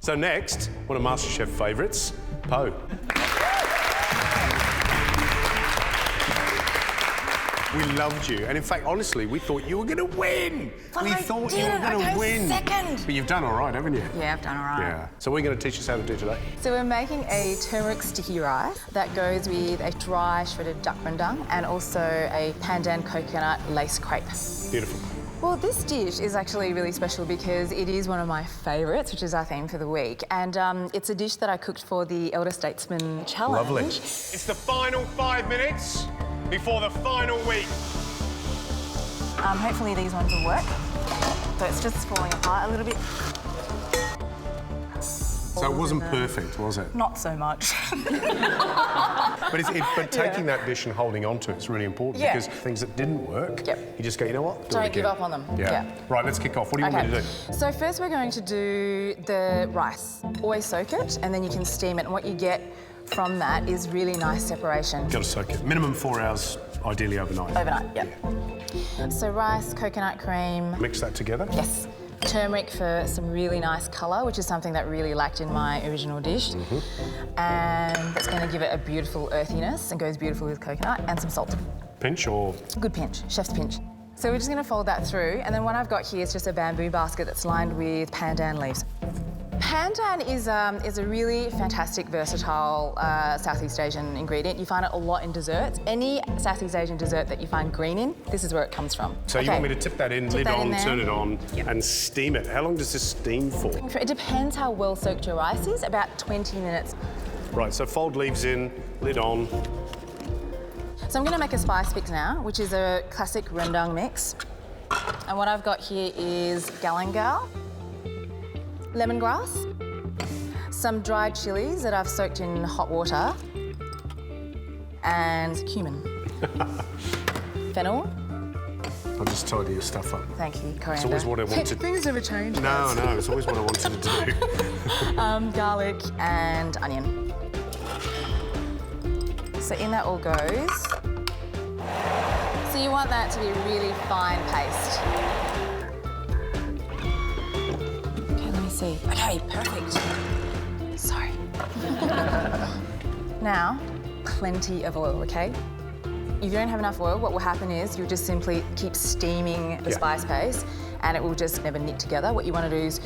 So next, one of MasterChef favourites, Po. We loved you, and in fact, honestly, we thought you were going to win. Well, we thought you were going to win. Second. But you've done all right, haven't you? Yeah, I've done all right. Yeah. So what are you going to teach us how to do today? So we're making a turmeric sticky rice that goes with a dry shredded duck rendang and also a pandan coconut lace crepe. Beautiful. Well, this dish is actually really special because it is one of my favourites, which is our theme for the week. And it's a dish that I cooked for the Elder Statesman Challenge. Lovely. It's the final 5 minutes before the final week. Hopefully these ones will work. So it's just falling apart a little bit. So it wasn't perfect, was it? Not so much. But taking that dish and holding on to it is really important because things that didn't work, you just go, you know what? Don't give up on them. Yeah. Right, let's kick off. What do you want me to do? So first we're going to do the rice. Always soak it and then you can steam it. And what you get from that is really nice separation. Got to soak it. Minimum 4 hours, ideally overnight. Overnight, yeah. So rice, coconut cream. Mix that together? Yes. Turmeric for some really nice colour, which is something that really lacked in my original dish. And it's going to give it a beautiful earthiness and goes beautiful with coconut, and some salt. Pinch or? Good pinch, chef's pinch. So we're just going to fold that through, and then what I've got here is just a bamboo basket that's lined with pandan leaves. Pandan is a really fantastic, versatile Southeast Asian ingredient. You find it a lot in desserts. Any Southeast Asian dessert that you find green in, this is where it comes from. So you want me to tip that in, lid on, turn it on, and steam it. How long does this steam for? It depends how well soaked your rice is, about 20 minutes. Right, so fold leaves in, lid on. So I'm going to make a spice mix now, which is a classic rendang mix. And what I've got here is galangal, lemongrass, some dried chilies that I've soaked in hot water, and cumin. Fennel. I'll just tidy your stuff up. Thank you, coriander. It's always what I wanted. Things never change. No, it's always what I wanted to do. Garlic and onion. So in that all goes. So you want that to be a really fine paste. See. Okay, perfect. Sorry. Now, plenty of oil, okay? If you don't have enough oil, what will happen is you'll just simply keep steaming the spice paste and it will just never knit together. What you want to do is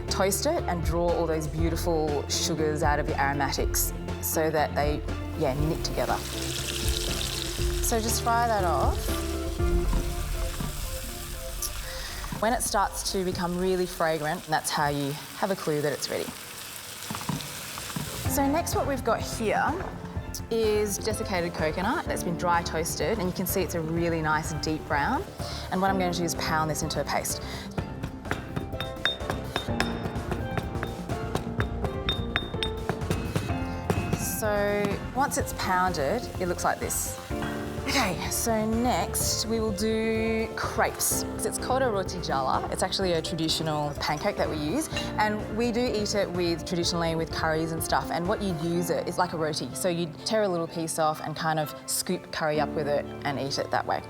toast it and draw all those beautiful sugars out of the aromatics so that they, knit together. So just fry that off. When it starts to become really fragrant, that's how you have a clue that it's ready. So next what we've got here is desiccated coconut that's been dry toasted, and you can see it's a really nice deep brown. And what I'm going to do is pound this into a paste. So once it's pounded, it looks like this. Okay, so next we will do crepes. It's called a roti jala. It's actually a traditional pancake that we use, and we do eat it traditionally with curries and stuff, and what you use it is like a roti. So you tear a little piece off and kind of scoop curry up with it and eat it that way.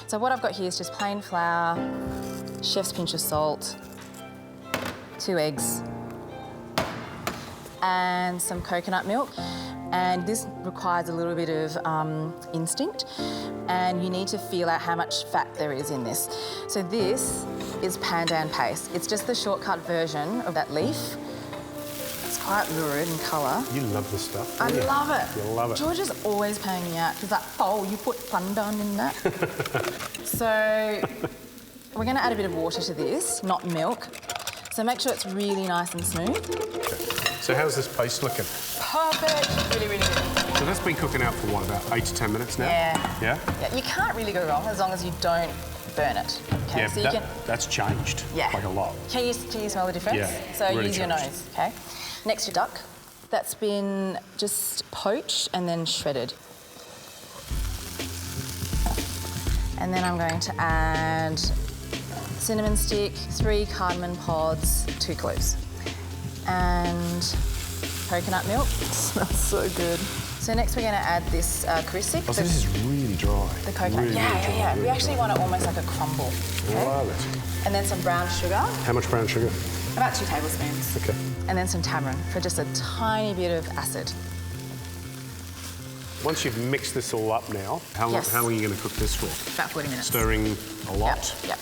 So what I've got here is just plain flour, chef's pinch of salt, 2 eggs, and some coconut milk. And this requires a little bit of instinct, and you need to feel out how much fat there is in this. So this is pandan paste. It's just the shortcut version of that leaf. It's quite lurid in colour. You love this stuff. I love it. You love it. George is always paying me out. She's like, oh, you put pandan in that? So we're going to add a bit of water to this, not milk. So make sure it's really nice and smooth. Okay. So how's this paste looking? Perfect. Really, really good. So that's been cooking out for what, about 8 to 10 minutes now? Yeah. You can't really go wrong as long as you don't burn it. Okay? Yeah, so that's changed like a lot. Can you smell the difference? Yeah, So really use your nose, okay? Next, your duck. That's been just poached and then shredded. And then I'm going to add cinnamon stick, 3 cardamom pods, 2 cloves. And coconut milk. Smells so good. So next we're going to add this caristic. Oh, so this is really dry. The coconut. Really, yeah. Really we actually want it almost like a crumble. Okay? Love it. And then some brown sugar. How much brown sugar? About 2 tablespoons. Okay. And then some tamarind for just a tiny bit of acid. Once you've mixed this all up now, how long are you going to cook this for? About 40 minutes. Stirring a lot? Yep.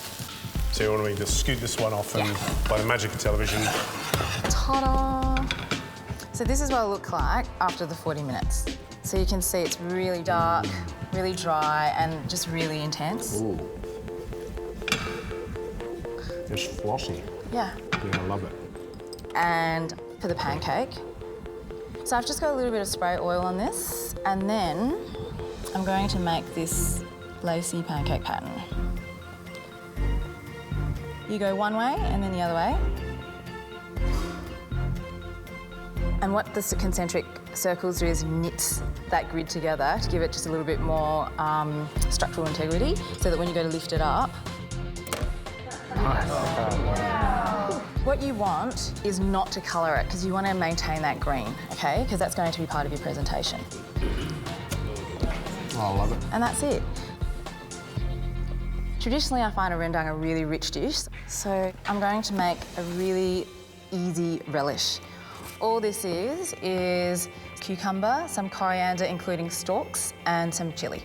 So you want me to scoot this one off and, by the magic of television... Ta-da! So this is what it'll look like after the 40 minutes. So you can see it's really dark, really dry, and just really intense. Ooh. It's flossy. Yeah. Yeah, I love it. And for the pancake, so I've just got a little bit of spray oil on this, and then I'm going to make this lacy pancake pattern. You go one way and then the other way. And what the concentric circles do is knit that grid together to give it just a little bit more structural integrity, so that when you go to lift it up... What you want is not to colour it, because you want to maintain that green, okay? Because that's going to be part of your presentation. Oh, I love it. And that's it. Traditionally, I find a rendang a really rich dish, so I'm going to make a really easy relish. All this is cucumber, some coriander, including stalks, and some chilli.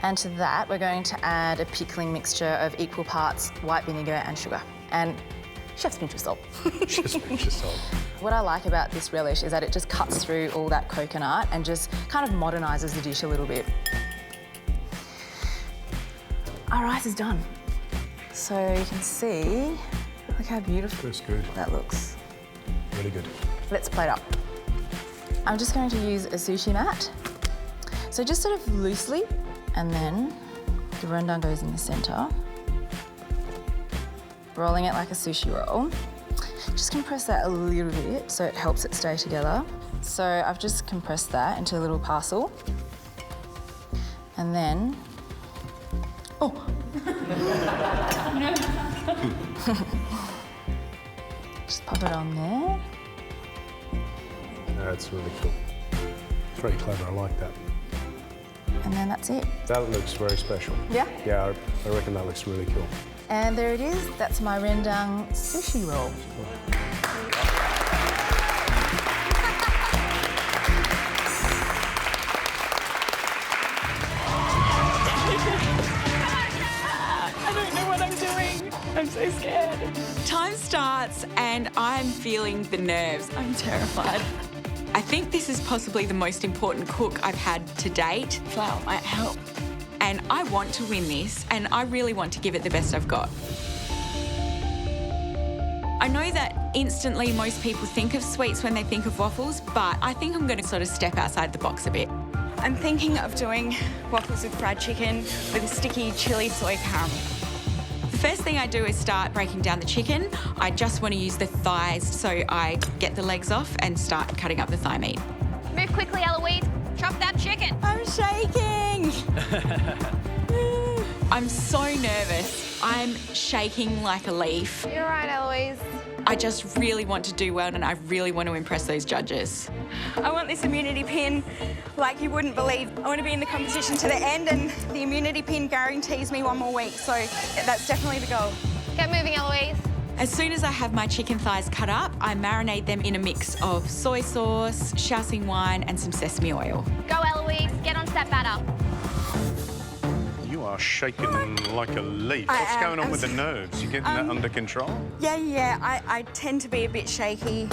And to that, we're going to add a pickling mixture of equal parts white vinegar and sugar. And chef's pinch of salt. Chef's pinch of salt. What I like about this relish is that it just cuts through all that coconut and just kind of modernises the dish a little bit. Our rice is done. So you can see, look how beautiful That's good. that looks. Really good. Let's plate up. I'm just going to use a sushi mat. So just sort of loosely, and then the rendang goes in the centre. Rolling it like a sushi roll. Just compress that a little bit so it helps it stay together. So I've just compressed that into a little parcel. And then, oh! Just pop it on there. That's really cool. It's very clever, I like that. And then that's it. That looks very special. Yeah? Yeah, I reckon that looks really cool. And there it is. That's my rendang sushi roll. I don't know what I'm doing. I'm so scared. Time starts and I'm feeling the nerves. I'm terrified. I think this is possibly the most important cook I've had to date. Flour might help. And I want to win this, and I really want to give it the best I've got. I know that instantly most people think of sweets when they think of waffles, but I think I'm going to sort of step outside the box a bit. I'm thinking of doing waffles with fried chicken with a sticky chili soy caramel. The first thing I do is start breaking down the chicken. I just want to use the thighs, so I get the legs off and start cutting up the thigh meat. Move quickly, Eloise. Chop that chicken. I'm shaking. I'm so nervous. I'm shaking like a leaf. You're right, Eloise. I just really want to do well, and I really want to impress those judges. I want this immunity pin like you wouldn't believe. I want to be in the competition to the end, and the immunity pin guarantees me one more week, so that's definitely the goal. Get moving, Eloise. As soon as I have my chicken thighs cut up, I marinate them in a mix of soy sauce, Shaoxing wine, and some sesame oil. Go, Eloise. Get onto that batter. You are shaking like a leaf. What's going on with the nerves? You getting that under control? Yeah, I tend to be a bit shaky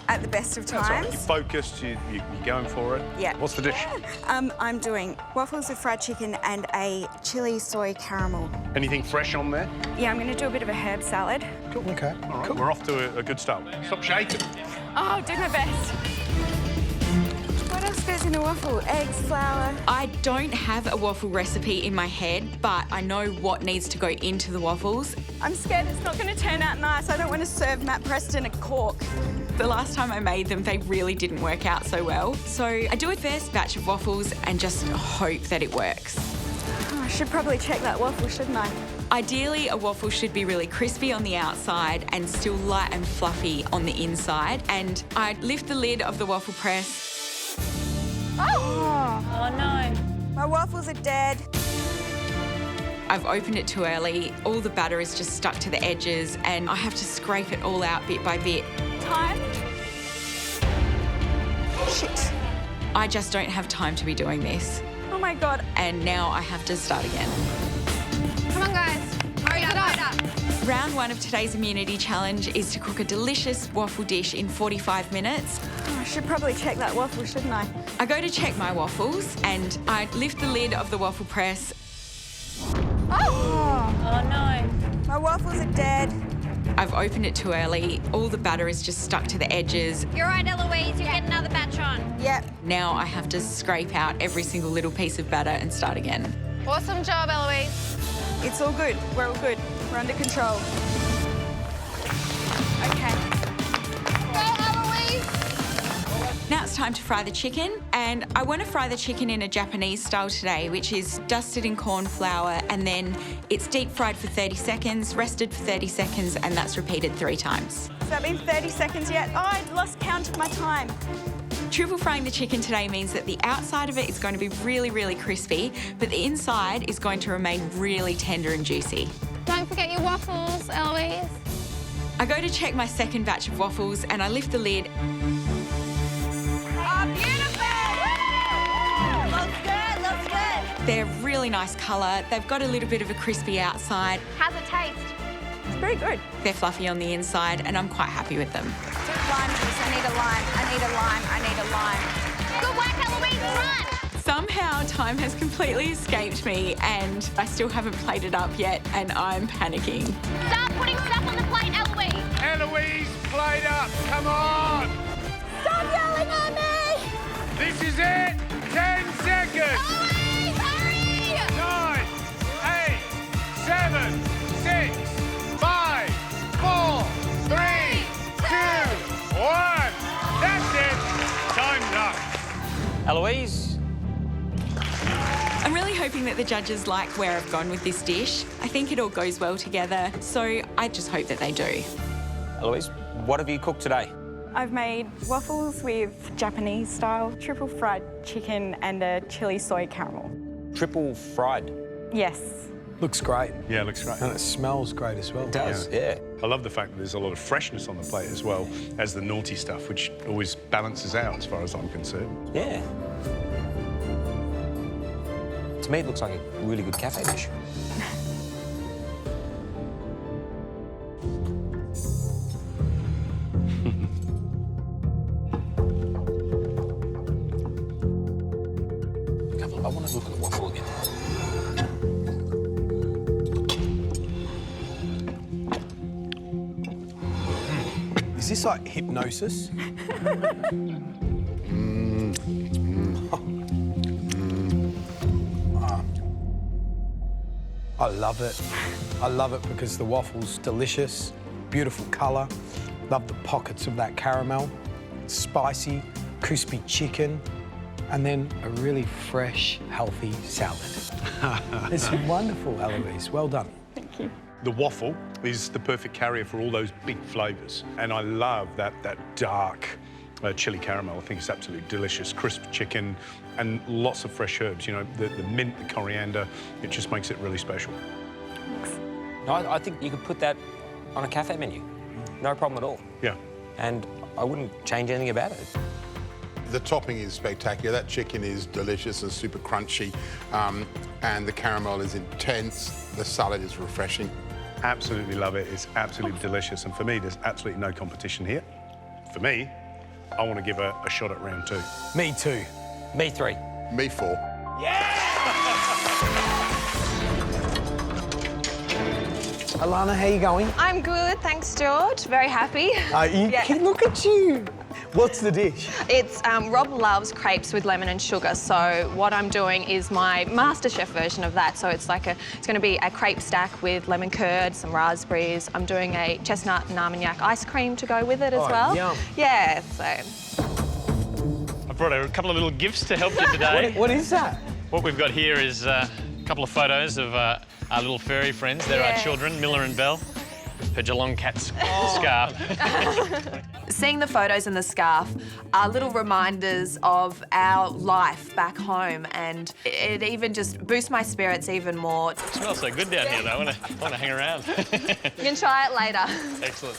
at the best of That's all right. times. You're focused, you're going for it. Yeah. What's the dish? I'm doing waffles with fried chicken and a chili soy caramel. Anything fresh on there? Yeah, I'm going to do a bit of a herb salad. Cool. Okay. All right, we're off to a good start. Stop shaking. Oh, I'll do my best. What else goes in a waffle? Eggs, flour. I don't have a waffle recipe in my head, but I know what needs to go into the waffles. I'm scared it's not going to turn out nice. I don't want to serve Matt Preston a cork. The last time I made them, they really didn't work out so well. So I do a first batch of waffles and just hope that it works. Oh, I should probably check that waffle, shouldn't I? Ideally, a waffle should be really crispy on the outside and still light and fluffy on the inside. And I lift the lid of the waffle press. Oh no. My waffles are dead. I've opened it too early. All the batter is just stuck to the edges and I have to scrape it all out bit by bit. Time. Shit. I just don't have time to be doing this. Oh my God. And now I have to start again. Come on, guys. Hurry up, hurry up. Round 1 of today's immunity challenge is to cook a delicious waffle dish in 45 minutes. Oh, I should probably check that waffle, shouldn't I? I go to check my waffles and I lift the lid of the waffle press. Oh! Oh, no. My waffles are dead. I've opened it too early. All the batter is just stuck to the edges. You're right, Eloise. You get another batch on. Yep. Now I have to scrape out every single little piece of batter and start again. Awesome job, Eloise. It's all good. We're all good. We're under control. Okay. Go, Eloise. Now it's time to fry the chicken, and I want to fry the chicken in a Japanese style today, which is dusted in corn flour and then it's deep fried for 30 seconds, rested for 30 seconds, and that's repeated 3 times. Has that been 30 seconds yet? Oh, I lost count of my time. Triple frying the chicken today means that the outside of it is going to be really, really crispy, but the inside is going to remain really tender and juicy. Don't forget your waffles, Eloise. I go to check my second batch of waffles and I lift the lid. Oh, beautiful! Looks good, looks good. They're really nice colour. They've got a little bit of a crispy outside. How's it taste? It's pretty good. They're fluffy on the inside and I'm quite happy with them. Lime juice, I need a lime, I need a lime, I need a lime. Good work, Eloise. Run! Somehow time has completely escaped me and I still haven't plated up yet and I'm panicking. Start putting stuff on the plate, Eloise. Eloise, plate up, come on! Stop yelling at me! This is it! 10 seconds! Eloise, hurry! 9, 8, 7, 6, 5, 4, 3, 2, 1. That's it! Time's up. Eloise? I'm really hoping that the judges like where I've gone with this dish. I think it all goes well together, so I just hope that they do. Eloise, what have you cooked today? I've made waffles with Japanese style, triple fried chicken and a chili soy caramel. Triple fried. Yes. Looks great. Yeah, looks great. And it smells great as well. It does, yeah. I love the fact that there's a lot of freshness on the plate as well as the naughty stuff, which always balances out as far as I'm concerned. Yeah. To me, it looks like a really good cafe dish. I want to look at the waffle again. Is this like hypnosis? I love it. I love it because the waffle's delicious, beautiful colour. Love the pockets of that caramel. Spicy, crispy chicken, and then a really fresh, healthy salad. It's wonderful, Eloise. Well done. Thank you. The waffle is the perfect carrier for all those big flavours. And I love that dark chili caramel. I think it's absolutely delicious. Crisp chicken and lots of fresh herbs. You know, the mint, the coriander, it just makes it really special. No, I think you could put that on a cafe menu. No problem at all. Yeah. And I wouldn't change anything about it. The topping is spectacular. That chicken is delicious and super crunchy, and the caramel is intense. The salad is refreshing. Absolutely love it. It's absolutely delicious. And for me, there's absolutely no competition here. For me, I want to give a shot at round 2. Me too. Me 3. Me 4. Alana, how you going? I'm good, thanks, George. Very happy. Look at you. What's the dish? It's Rob loves crepes with lemon and sugar, so what I'm doing is my MasterChef version of that. So it's like it's going to be a crepe stack with lemon curd, some raspberries. I'm doing a chestnut and Armagnac ice cream to go with it as well. Yum. Yeah, so. I've brought a couple of little gifts to help you today. What is that? What we've got here is a couple of photos of our little furry friends. They're our children, Miller and Belle. Her Geelong Cats scarf. Seeing the photos in the scarf are little reminders of our life back home, and it even just boosts my spirits even more. It smells so good down here, though. I want to hang around. You can try it later. Excellent.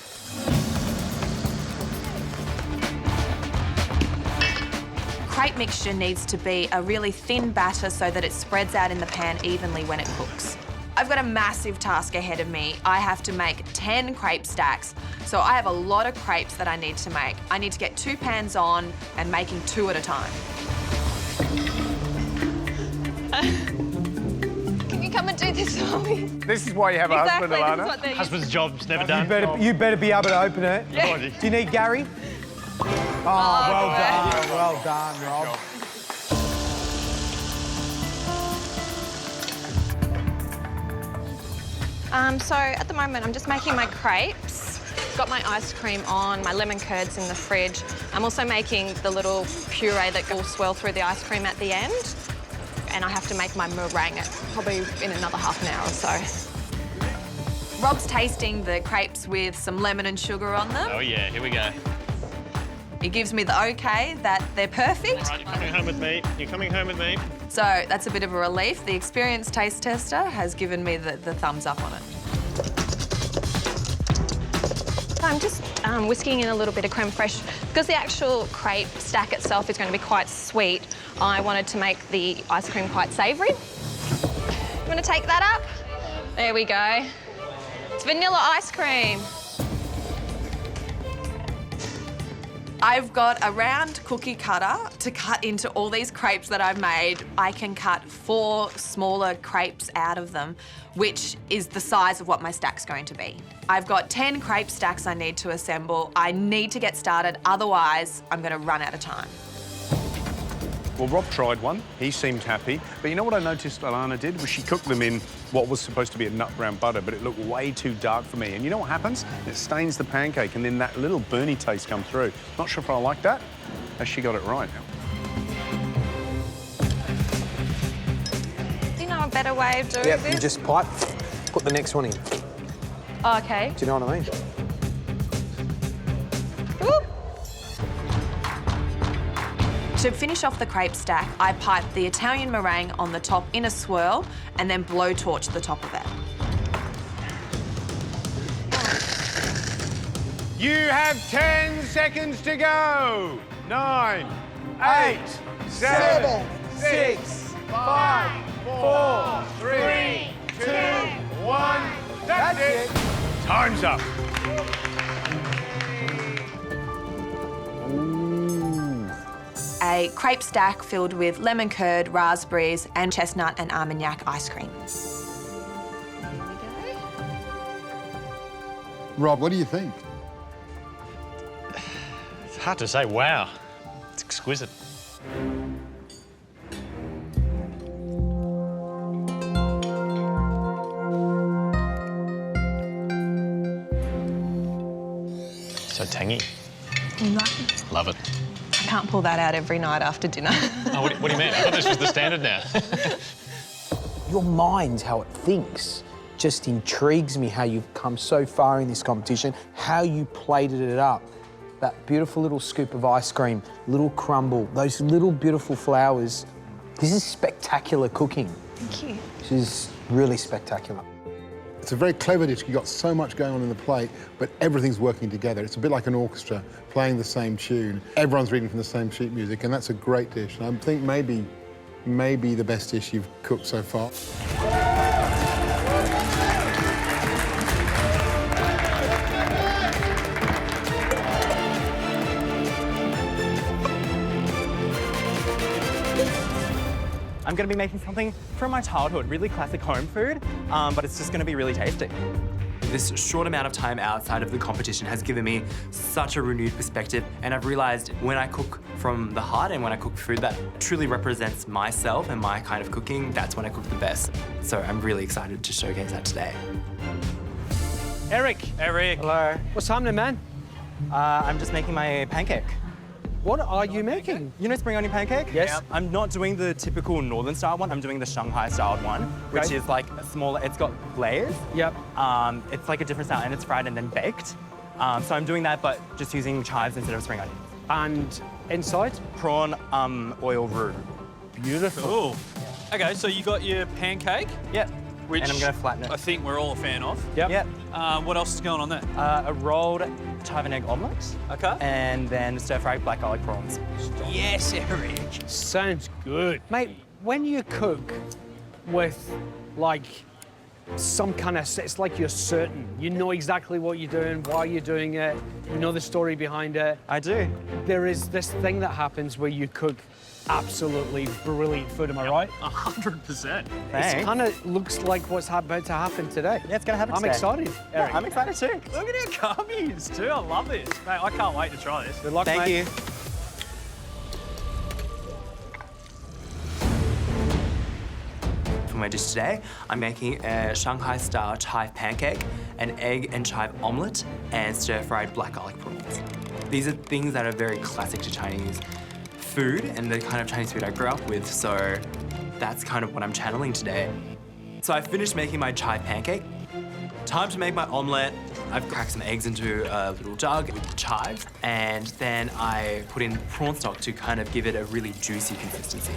Crepe mixture needs to be a really thin batter so that it spreads out in the pan evenly when it cooks. I've got a massive task ahead of me. I have to make 10 crepe stacks, so I have a lot of crepes that I need to make. I need to get 2 pans on and making 2 at a time. Can you come and do this for me? This is why you have a husband, Alana. Husband's job's never done. You better be able to open it. Yeah. Do you need Gary? Oh, well done, Rob. So at the moment, I'm just making my crepes. Got my ice cream on, my lemon curds in the fridge. I'm also making the little puree that will swirl through the ice cream at the end. And I have to make my meringue probably in another half an hour or so. Rob's tasting the crepes with some lemon and sugar on them. Oh, yeah, here we go. He gives me the okay that they're perfect. Right, you're coming home with me. You're coming home with me. So that's a bit of a relief. The experienced taste tester has given me the thumbs up on it. I'm just whisking in a little bit of creme fraiche. Because the actual crepe stack itself is going to be quite sweet, I wanted to make the ice cream quite savoury. You want to take that up? There we go. It's vanilla ice cream. I've got a round cookie cutter to cut into all these crepes that I've made. I can cut 4 smaller crepes out of them, which is the size of what my stack's going to be. I've got 10 crepe stacks I need to assemble. I need to get started, otherwise I'm going to run out of time. Well, Rob tried one. He seemed happy. But you know what I noticed Alana did? Was she cooked them in what was supposed to be a nut brown butter, but it looked way too dark for me. And you know what happens? It stains the pancake, and then that little burny taste comes through. Not sure if I like that. Has she got it right? Do you know a better way of doing this? You just put the next one in. Oh, okay. Do you know what I mean? Whoop. To finish off the crepe stack, I pipe the Italian meringue on the top in a swirl and then blowtorch the top of it. You have 10 seconds to go. 9, 8, 7, 6, 5, 4, 3, 2, 1. That's it. Time's up. A crepe stack filled with lemon curd, raspberries, and chestnut and Armagnac ice cream. Rob, what do you think? It's hard to say. Wow. It's exquisite. So tangy. You like it? Love it. I can't pull that out every night after dinner. Oh, what do you mean? I thought this was the standard now. Your mind, how it thinks, just intrigues me how you've come so far in this competition, how you plated it up. That beautiful little scoop of ice cream, little crumble, those little beautiful flowers. This is spectacular cooking. Thank you. This is really spectacular. It's a very clever dish. You've got so much going on in the plate, but everything's working together. It's a bit like an orchestra playing the same tune. Everyone's reading from the same sheet music, and that's a great dish. And I think maybe the best dish you've cooked so far. I'm going to be making something from my childhood, really classic home food, but it's just going to be really tasty. This short amount of time outside of the competition has given me such a renewed perspective, and I've realised when I cook from the heart and when I cook food that truly represents myself and my kind of cooking, that's when I cook the best. So I'm really excited to showcase that today. Eric. Hello. What's happening, man? I'm just making my pancake. What are you making? You know spring onion pancake? Yes. Yeah. I'm not doing the typical northern style one. I'm doing the Shanghai styled one, which Okay. is like a smaller. It's got layers. Yep. It's like a different style, and it's fried and then baked. So I'm doing that, but just using chives instead of spring onions. And inside? Prawn oil roux. Beautiful. Cool. Okay, so you got your pancake. Yep. Which And I'm gonna flatten it. I think we're all a fan of. Yep. Yep. What else is going on there? A rolled chive and egg omelette. Okay. And then stir-fried black garlic prawns. Yes, Eric. Sounds good. Mate, when you cook with, like, some kind of, it's like you're certain. You know exactly what you're doing, why you're doing it, you know the story behind it. I do. There is this thing that happens where you cook absolutely brilliant food, am I right? 100%. It kind of looks like what's about to happen today. Yeah, it's gonna happen I'm today. excited, Yeah, Eric. I'm excited too. Look at our cubbies too. I love this. Mate, I can't wait to try this. Good luck, Thank mate. you. For my dish today, I'm making a Shanghai-style chive pancake, an egg and chive omelette, and stir-fried black garlic prawns. These are things that are very classic to Chinese food and the kind of Chinese food I grew up with, so that's kind of what I'm channeling today. So I finished making my chive pancake. Time to make my omelette. I've cracked some eggs into a little jug with the chive, and then I put in prawn stock to kind of give it a really juicy consistency.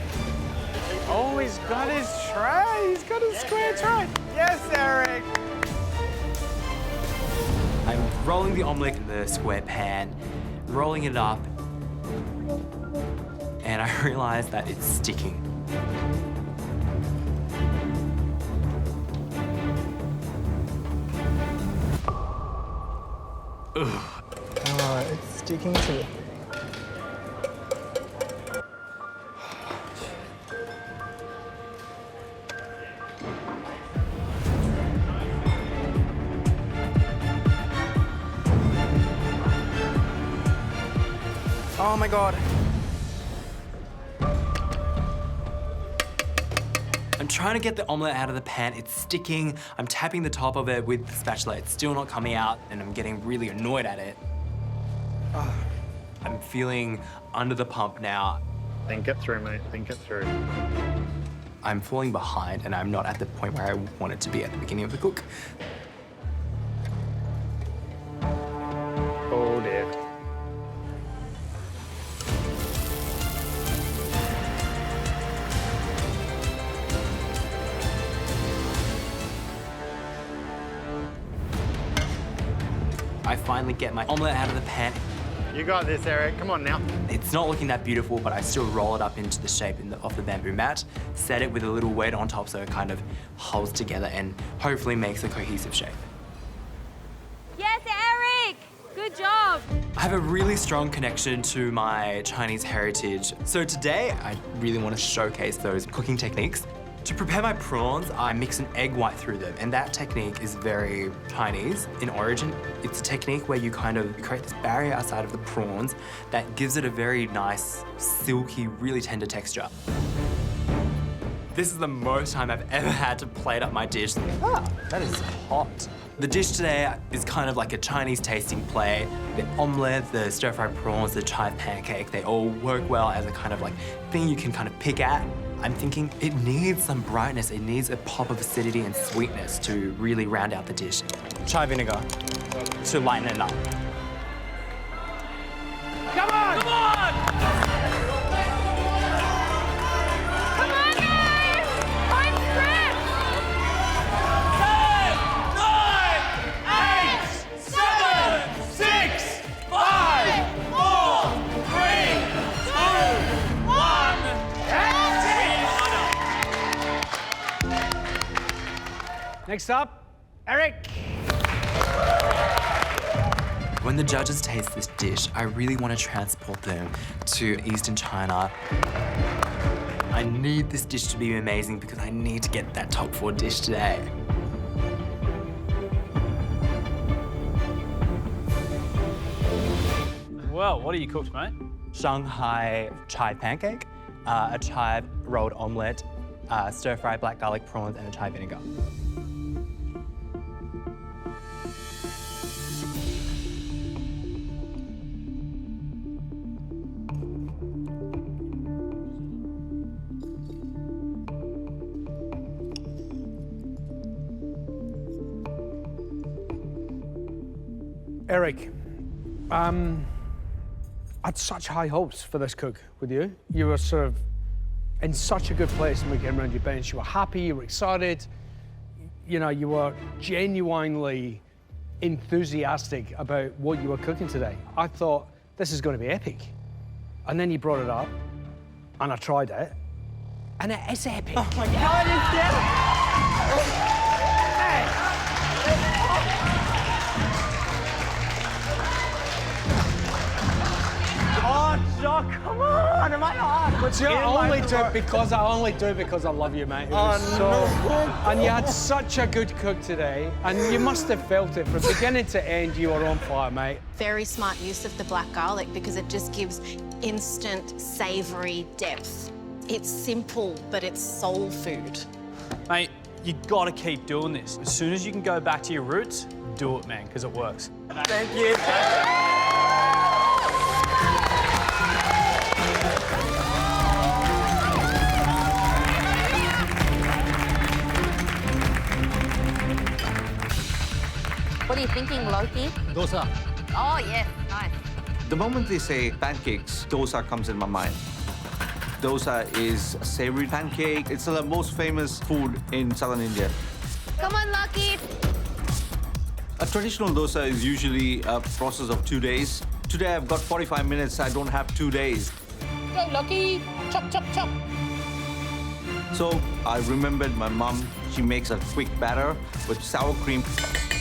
Oh, he's got his tray. He's got his square tray. Yes, Eric. I'm rolling the omelette in the square pan, rolling it up, and I realize that it's sticking. Ugh. Oh, it's sticking to it. Oh my God. I'm trying to get the omelette out of the pan. It's sticking. I'm tapping the top of it with the spatula. It's still not coming out, and I'm getting really annoyed at it. I'm feeling under the pump now. Think it through, mate. Think it through. I'm falling behind, and I'm not at the point where I wanted to be at the beginning of the cook. Oh dear. I finally get my omelette out of the pan. You got this, Eric. Come on now. It's not looking that beautiful, but I still roll it up into the shape of the bamboo mat, set it with a little weight on top so it kind of holds together and hopefully makes a cohesive shape. Yes, Eric! Good job. I have a really strong connection to my Chinese heritage, so today I really want to showcase those cooking techniques. To prepare my prawns, I mix an egg white through them, and that technique is very Chinese in origin. It's a technique where you kind of create this barrier outside of the prawns that gives it a very nice, silky, really tender texture. This is the most time I've ever had to plate up my dish. Ah, that is hot. The dish today is kind of like a Chinese tasting plate. The omelette, the stir-fried prawns, the chive pancake, they all work well as a kind of like thing you can kind of pick at. I'm thinking it needs some brightness, it needs a pop of acidity and sweetness to really round out the dish. Chive vinegar to lighten it up. Come on! Come on! Come on, guys! Home stretch! 10, 9, 8, 7, 6, 5, 4, 3, 2, 1. Next up, Eric. When the judges taste this dish, I really want to transport them to Eastern China. I need this dish to be amazing because I need to get that top 4 dish today. Well, what are you cooked, mate? Shanghai chive pancake, a chive rolled omelette, stir-fried black garlic prawns, and a chive vinegar. Eric, I had such high hopes for this cook with you. You were sort of in such a good place when we came around your bench. You were happy, you were excited. You know, you were genuinely enthusiastic about what you were cooking today. I thought, this is going to be epic. And then you brought it up, and I tried it, and it is epic. Oh my God, it's Oh, Jock, come on, am I not? But you only do it because I love you, mate. It was no. And you had such a good cook today, and you must have felt it from beginning to end. You were on fire, mate. Very smart use of the black garlic because it just gives instant savoury depth. It's simple, but it's soul food. Mate, you gotta keep doing this. As soon as you can go back to your roots, do it, man, because it works. Thank you. What are you thinking, Loki? Dosa. Oh, yes, nice. The moment they say pancakes, dosa comes in my mind. Dosa is a savory pancake. It's the most famous food in southern India. Come on, Loki. A traditional dosa is usually a process of 2 days. Today I've got 45 minutes. I don't have 2 days. Go, Loki. Chop, chop, chop. So I remembered my mom. She makes a quick batter with sour cream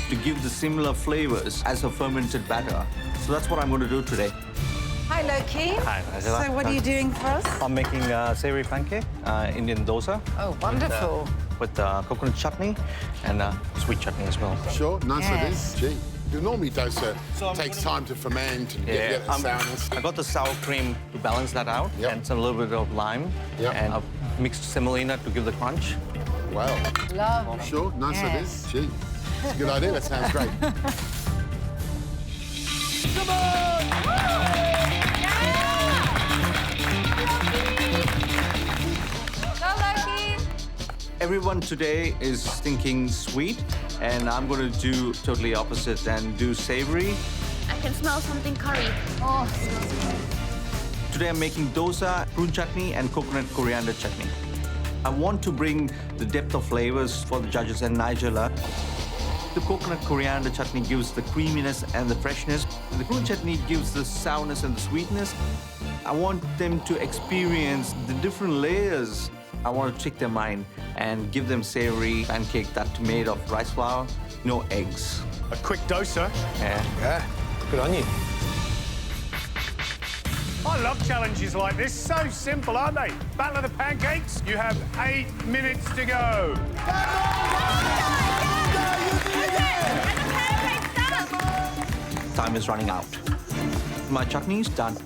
to give the similar flavors as a fermented batter. So that's what I'm going to do today. Hi, Loki. Hi, Angela. So what are you doing for us? I'm making savory pancake, Indian dosa. Oh, wonderful. With coconut chutney and sweet chutney as well. Sure, nice Yes. idea. Gee. Because normally dosa takes time to ferment and get the sourness. I got the sour cream to balance that out, and a little bit of lime, and I've mixed semolina to give the crunch. Wow. Lovely. Sure, nice Yes. idea. Gee, it's a good idea. That sounds great. Come on! Go, Loki. Everyone today is thinking sweet, and I'm going to do totally opposite and do savory. I can smell something curry. Oh, it smells good. Today I'm making dosa, prune chutney, and coconut coriander chutney. I want to bring the depth of flavors for the judges and Nigella. The coconut coriander chutney gives the creaminess and the freshness. And the prune chutney gives the sourness and the sweetness. I want them to experience the different layers. I want to trick their mind and give them savory pancake that's made of rice flour, no eggs. A quick dosa. Yeah. Good on you. I love challenges like this. So simple, aren't they? Battle of the Pancakes. You have 8 minutes to go. Time is running out. My chutney is done.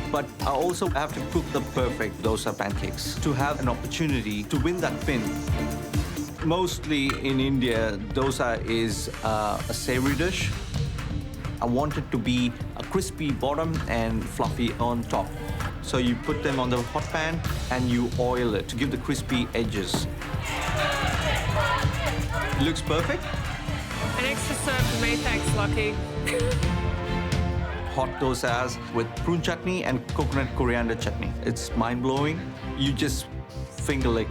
But I also have to cook the perfect dosa pancakes to have an opportunity to win that pin. Mostly in India, dosa is a savory dish. I want it to be a crispy bottom and fluffy on top. So you put them on the hot pan and you oil it to give the crispy edges. It looks perfect. An extra serve for me, thanks, Lucky. Hot dosas with prune chutney and coconut coriander chutney. It's mind-blowing. You just finger lick.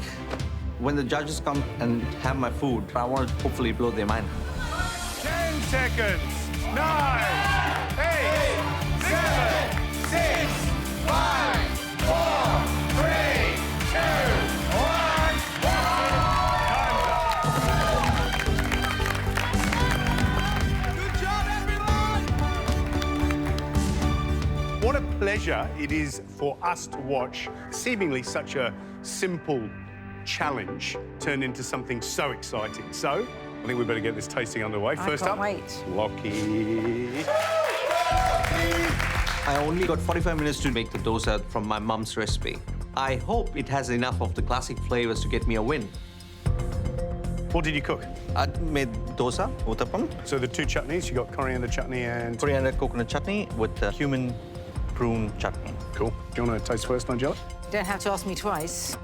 When the judges come and have my food, I want to hopefully blow their mind. 10 seconds. 9, 8, 7, 6, 5, 4, 3, 2, 1. Good job, everyone! What a pleasure it is for us to watch seemingly such a simple challenge turn into something so exciting. So, I think we better get this tasting underway. First can't up, wait. Lockie. I only got 45 minutes to make the dosa from my mum's recipe. I hope it has enough of the classic flavors to get me a win. What did you cook? I made dosa, uttapam. So the 2 chutneys, you got coriander chutney and... Coriander coconut chutney with cumin prune chutney. Cool. Do you want to taste first, Nigella? You don't have to ask me twice.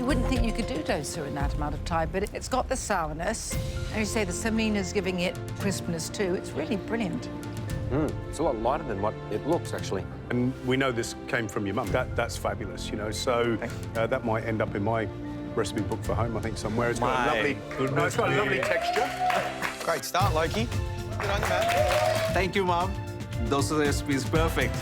wouldn't think you could do dosa in that amount of time, but it's got the sourness. And you say the semina's giving it crispness too. It's really brilliant. It's a lot lighter than what it looks, actually. And we know this came from your mum. That's fabulous, you know. So that might end up in my recipe book for home, I think, somewhere. It's got a lovely, it's got a lovely texture. Great start, Loki. Good on you, man. Thank you, Mum. Those are the recipes perfect.